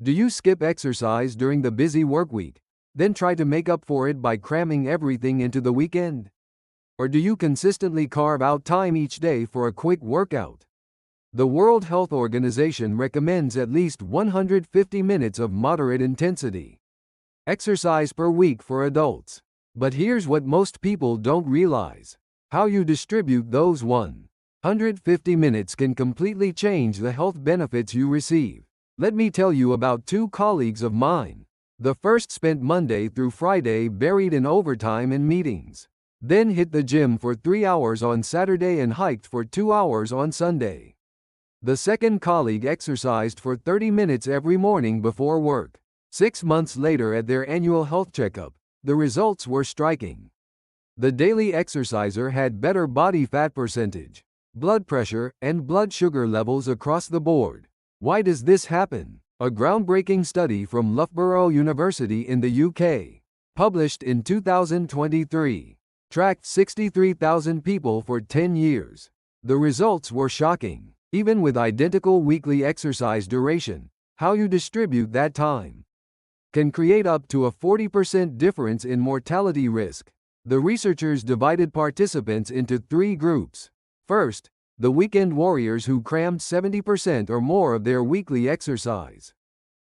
Do you skip exercise during the busy work week, then try to make up for it by cramming everything into the weekend? Or do you consistently carve out time each day for a quick workout? The World Health Organization recommends at least 150 minutes of moderate intensity exercise per week for adults. But here's what most people don't realize: how you distribute those 150 minutes can completely change the health benefits you receive. Let me tell you about two colleagues of mine. The first spent Monday through Friday buried in overtime and meetings, then hit the gym for 3 hours on Saturday and hiked for 2 hours on Sunday. The second colleague exercised for 30 minutes every morning before work. 6 months later, at their annual health checkup, the results were striking. The daily exerciser had better body fat percentage, blood pressure, and blood sugar levels across the board. Why does this happen? A groundbreaking study from Loughborough University in the UK, published in 2023, tracked 63,000 people for 10 years. The results were shocking. Even with identical weekly exercise duration, how you distribute that time can create up to a 40% difference in mortality risk. The researchers divided participants into 3 groups. First, the weekend warriors who crammed 70% or more of their weekly exercise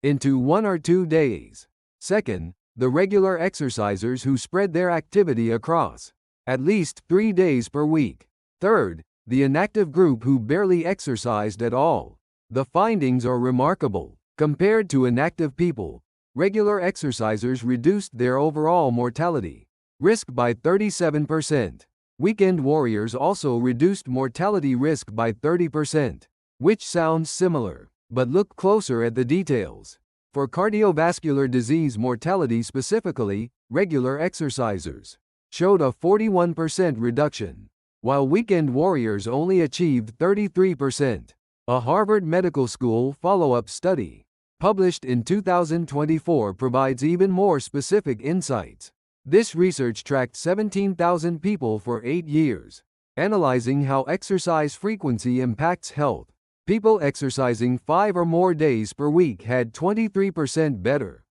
into 1 or 2 days. Second, the regular exercisers who spread their activity across at least 3 days per week. Third, the inactive group who barely exercised at all. The findings are remarkable. Compared to inactive people, regular exercisers reduced their overall mortality risk by 37%. Weekend warriors also reduced mortality risk by 30%, which sounds similar. But look closer at the details. For cardiovascular disease mortality specifically, regular exercisers showed a 41% reduction, while weekend warriors only achieved 33%. A Harvard Medical School follow-up study, published in 2024, provides even more specific insights. This research tracked 17,000 people for 8 years, analyzing how exercise frequency impacts health. People exercising 5 or more days per week had 23% better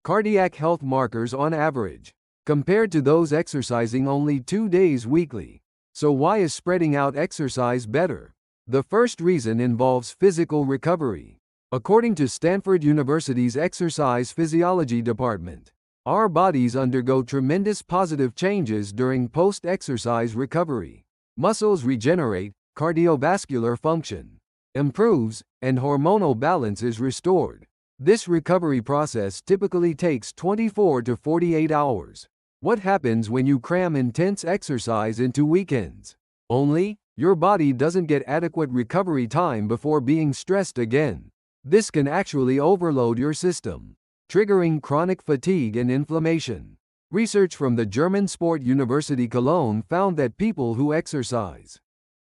cardiac health markers on average, compared to those exercising only 2 days weekly. So why is spreading out exercise better? The first reason involves physical recovery. According to Stanford University's Exercise Physiology Department, our bodies undergo tremendous positive changes during post-exercise recovery. Muscles regenerate, cardiovascular function improves, and hormonal balance is restored. This recovery process typically takes 24 to 48 hours. What happens when you cram intense exercise into weekends? Only, your body doesn't get adequate recovery time before being stressed again. This can actually overload your system, triggering chronic fatigue and inflammation. Research from the German Sport University Cologne found that people who exercise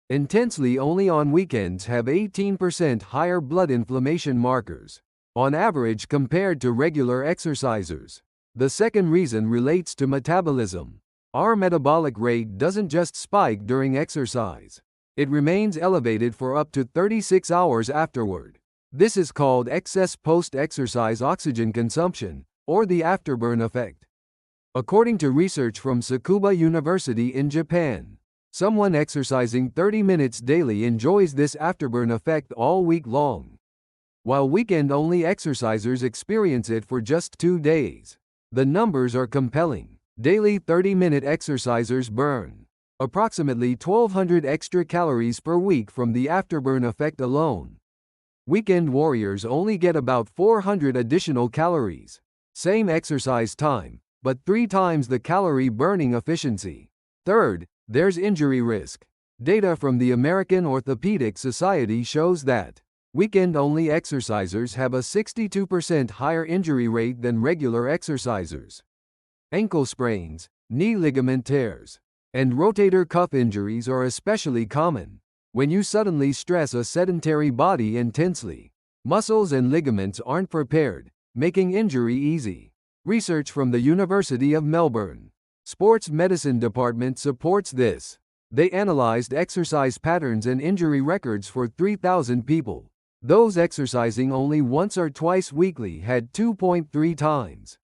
intensely only on weekends have 18% higher blood inflammation markers, on average, compared to regular exercisers. The second reason relates to metabolism. Our metabolic rate doesn't just spike during exercise. It remains elevated for up to 36 hours afterward. This is called excess post-exercise oxygen consumption, or the afterburn effect. According to research from Tsukuba University in Japan, someone exercising 30 minutes daily enjoys this afterburn effect all week long, while weekend-only exercisers experience it for just 2 days. The numbers are compelling. Daily 30-minute exercisers burn approximately 1,200 extra calories per week from the afterburn effect alone. Weekend warriors only get about 400 additional calories. Same exercise time, but 3 times the calorie burning efficiency. Third, there's injury risk. Data from the American Orthopedic Society shows that weekend-only exercisers have a 62% higher injury rate than regular exercisers. Ankle sprains, knee ligament tears, and rotator cuff injuries are especially common. When you suddenly stress a sedentary body intensely, muscles and ligaments aren't prepared, making injury easy. Research from the University of Melbourne Sports Medicine Department supports this. They analyzed exercise patterns and injury records for 3,000 people. Those exercising only once or twice weekly had 2.3 times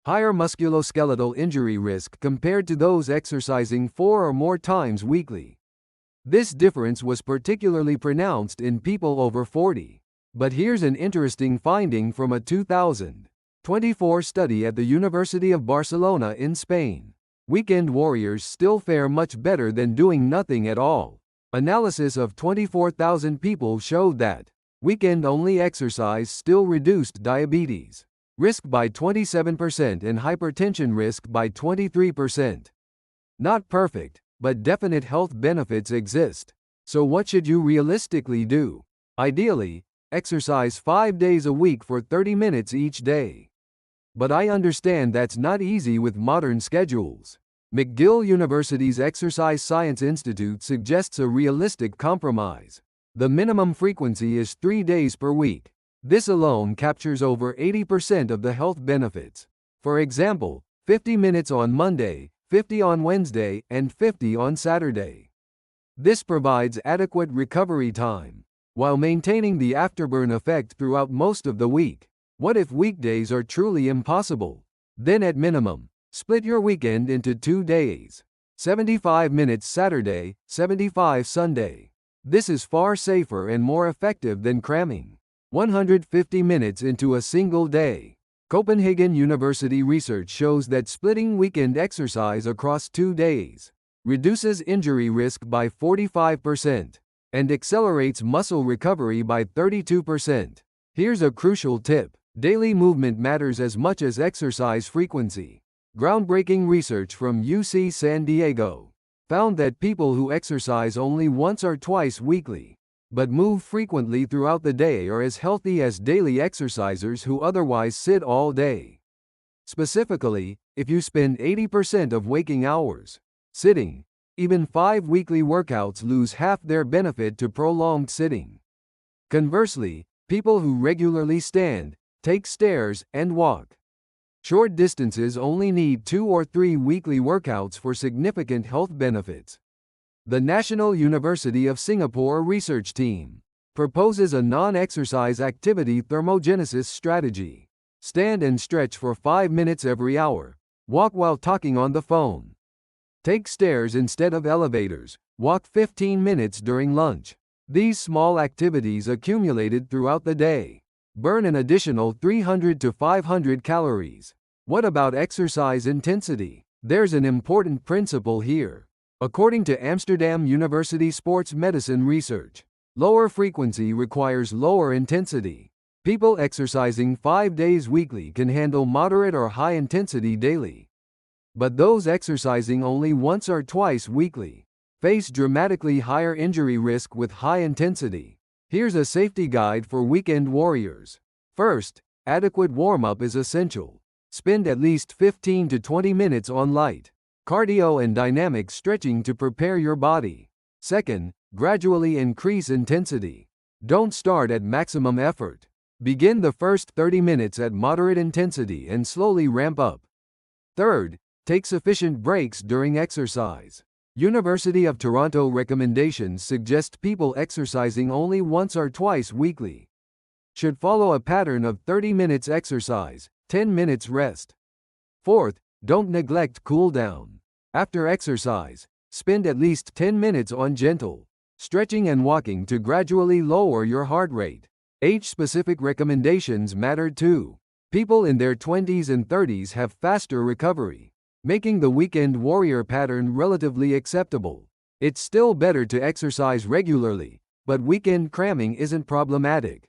higher musculoskeletal injury risk compared to those exercising 4 or more times weekly. This difference was particularly pronounced in people over 40. But here's an interesting finding from a 2024 study at the University of Barcelona in Spain. Weekend warriors still fare much better than doing nothing at all. Analysis of 24,000 people showed that weekend-only exercise still reduced diabetes risk by 27% and hypertension risk by 23%. Not perfect, but definite health benefits exist. So what should you realistically do? Ideally, exercise 5 days a week for 30 minutes each day. But I understand that's not easy with modern schedules. McGill University's Exercise Science Institute suggests a realistic compromise. The minimum frequency is 3 days per week. This alone captures over 80% of the health benefits. For example, 50 minutes on Monday, 50 on Wednesday, and 50 on Saturday. This provides adequate recovery time, while maintaining the afterburn effect throughout most of the week. What if weekdays are truly impossible? Then at minimum, split your weekend into 2 days. 75 minutes Saturday, 75 Sunday. This is far safer and more effective than cramming 150 minutes into a single day. Copenhagen University research shows that splitting weekend exercise across 2 days reduces injury risk by 45% and accelerates muscle recovery by 32%. Here's a crucial tip. Daily movement matters as much as exercise frequency. Groundbreaking research from UC San Diego found that people who exercise only once or twice weekly but move frequently throughout the day are as healthy as daily exercisers who otherwise sit all day. Specifically, if you spend 80% of waking hours sitting, even 5 weekly workouts lose half their benefit to prolonged sitting. Conversely, people who regularly stand, take stairs, and walk short distances only need 2 or 3 weekly workouts for significant health benefits. The National University of Singapore research team proposes a non-exercise activity thermogenesis strategy. Stand and stretch for 5 minutes every hour. Walk while talking on the phone. Take stairs instead of elevators. Walk 15 minutes during lunch. These small activities accumulated throughout the day burn an additional 300 to 500 calories. What about exercise intensity? There's an important principle here. According to Amsterdam University Sports Medicine research, lower frequency requires lower intensity. People exercising 5 days weekly can handle moderate or high intensity daily. But those exercising only once or twice weekly face dramatically higher injury risk with high intensity. Here's a safety guide for weekend warriors. First, adequate warm-up is essential. Spend at least 15 to 20 minutes on light cardio and dynamic stretching to prepare your body. Second, gradually increase intensity. Don't start at maximum effort. Begin the first 30 minutes at moderate intensity and slowly ramp up. Third, take sufficient breaks during exercise. University of Toronto recommendations suggest people exercising only once or twice weekly should follow a pattern of 30 minutes exercise, 10 minutes rest. Fourth, don't neglect cool down. After exercise, spend at least 10 minutes on gentle stretching and walking to gradually lower your heart rate. Age-specific recommendations matter too. People in their 20s and 30s have faster recovery, making the weekend warrior pattern relatively acceptable. It's still better to exercise regularly, but weekend cramming isn't problematic.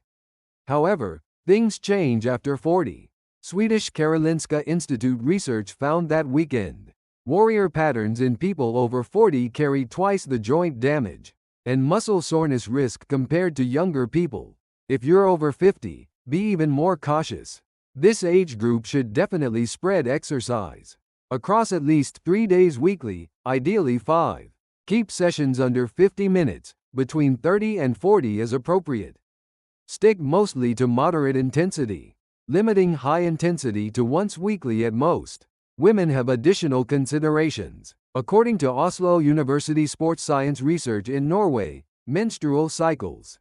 However, things change after 40. Swedish Karolinska Institute research found that weekend warrior patterns in people over 40 carry twice the joint damage and muscle soreness risk compared to younger people. If you're over 50, be even more cautious. This age group should definitely spread exercise across at least 3 days weekly, ideally 5. Keep sessions under 50 minutes, between 30 and 40 is appropriate. Stick mostly to moderate intensity, limiting high intensity to once weekly at most. Women have additional considerations. According to Oslo University Sports Science research in Norway, menstrual cycles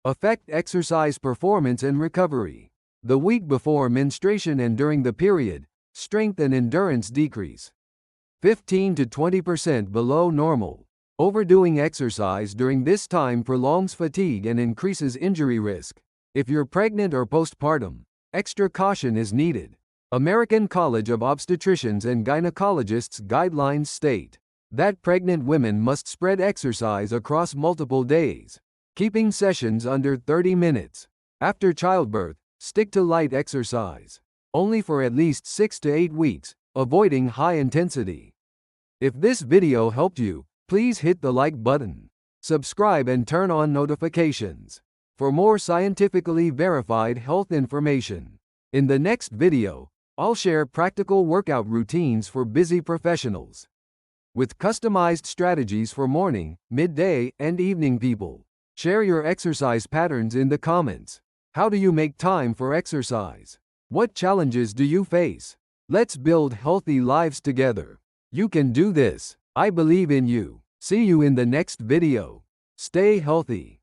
Affect exercise performance and recovery. The week before menstruation and during the period, strength and endurance decrease 15 to 20% below normal. Overdoing exercise during this time prolongs fatigue and increases injury risk. If you're pregnant or postpartum, extra caution is needed. American College of Obstetricians and Gynecologists guidelines state that pregnant women must spread exercise across multiple days, keeping sessions under 30 minutes. After childbirth, stick to light exercise, only for at least 6 to 8 weeks, avoiding high intensity. If this video helped you, please hit the like button, subscribe and turn on notifications for more scientifically verified health information. In the next video, I'll share practical workout routines for busy professionals with customized strategies for morning, midday, and evening people. Share your exercise patterns in the comments. How do you make time for exercise? What challenges do you face? Let's build healthy lives together. You can do this. I believe in you. See you in the next video. Stay healthy.